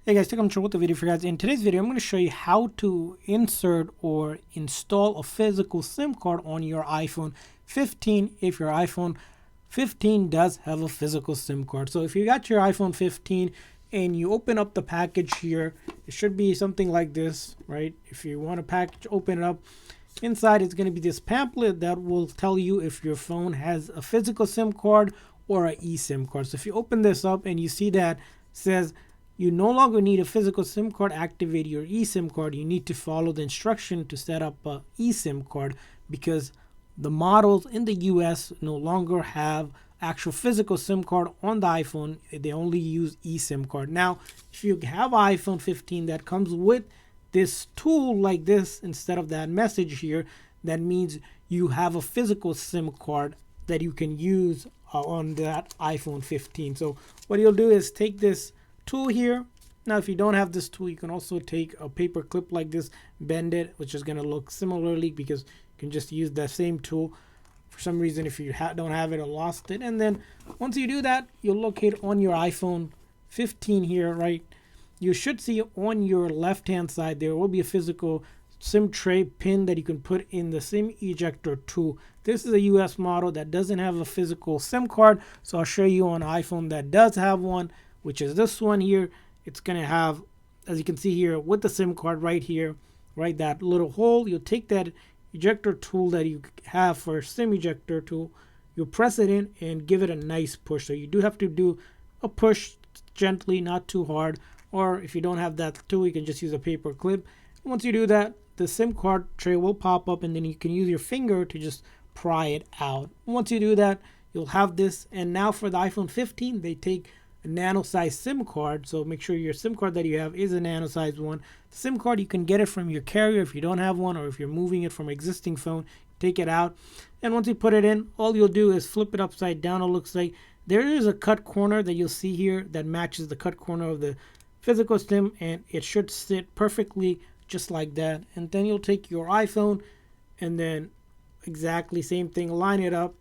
Hey guys, welcome to the video for you guys. In today's video, I'm going to show you how to insert or install a physical SIM card on your iPhone 15 if your iPhone 15 does have a physical SIM card. So if you got your iPhone 15 and you open up the package here, it should be something like this, right? If you want a package, open it up. Inside it's going to be this pamphlet that will tell you if your phone has a physical SIM card or an eSIM card. So if you open this up and you see that it says you no longer need a physical SIM card, activate your eSIM card. You need to follow the instruction to set up a eSIM card because the models in the US no longer have actual physical SIM card on the iPhone. They only use eSIM card. Now, if you have an iPhone 15 that comes with this tool like this instead of that message here, that means you have a physical SIM card that you can use on that iPhone 15. So what you'll do is take this tool here. Now if you don't have this tool, you can also take a paper clip like this, bend it, which is going to look similarly because you can just use that same tool. For some reason, if you don't have it or lost it, and then once you do that, you'll locate on your iPhone 15 here, right? You should see on your left hand side there will be a physical SIM tray pin that you can put in the SIM ejector tool. This is a US model that doesn't have a physical SIM card, so I'll show you on an iPhone that does have one, which is this one here. It's going to have, as you can see here, with the SIM card right here, right, that little hole. You'll take that ejector tool that you have for SIM ejector tool, you'll press it in and give it a nice push. So you do have to do a push gently, not too hard, or if you don't have that tool, you can just use a paper clip. Once you do that, the SIM card tray will pop up and then you can use your finger to just pry it out. Once you do that, you'll have this. And now for the iPhone 15, they take a nano size SIM card, so make sure your SIM card that you have is a nano size one. The SIM card, you can get it from your carrier if you don't have one, or if you're moving it from an existing phone, take it out. And once you put it in, all you'll do is flip it upside down. It looks like there is a cut corner that you'll see here that matches the cut corner of the physical SIM, and it should sit perfectly just like that. And then you'll take your iPhone and then exactly same thing, line it up.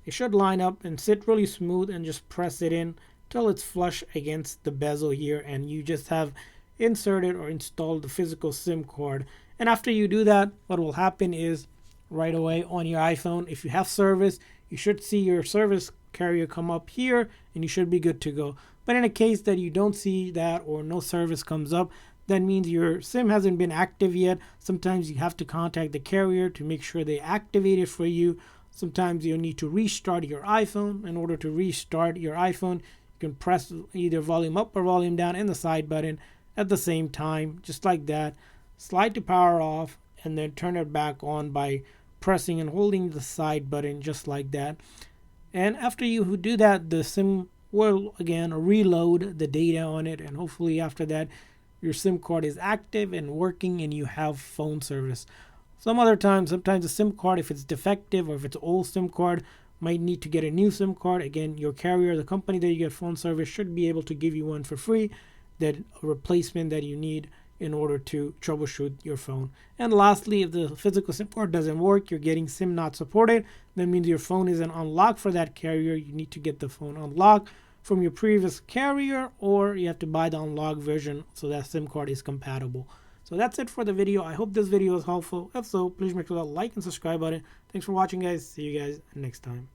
It should line up and sit really smooth, and just press it in till it's flush against the bezel here, and you just have inserted or installed the physical SIM card. And after you do that, what will happen is right away on your iPhone, if you have service, you should see your service carrier come up here and you should be good to go. But in a case that you don't see that or no service comes up, that means your SIM hasn't been active yet. Sometimes you have to contact the carrier to make sure they activate it for you. Sometimes you'll need to restart your iPhone. In order to restart your iPhone, you can press either volume up or volume down and the side button at the same time, just like that. Slide to power off and then turn it back on by pressing and holding the side button, just like that. And after you do that, the SIM will again reload the data on it, and hopefully after that your SIM card is active and working and you have phone service. Sometimes the SIM card, if it's defective or if it's an old SIM card, might need to get a new SIM card. Again, your carrier, the company that you get phone service, should be able to give you one for free, that replacement that you need in order to troubleshoot your phone. And lastly, if the physical SIM card doesn't work, you're getting SIM not supported, that means your phone isn't unlocked for that carrier. You need to get the phone unlocked from your previous carrier, or you have to buy the unlocked version so that SIM card is compatible. So that's it for the video. I hope this video was helpful. If so, please make sure to like and subscribe button. Thanks for watching, guys. See you guys next time.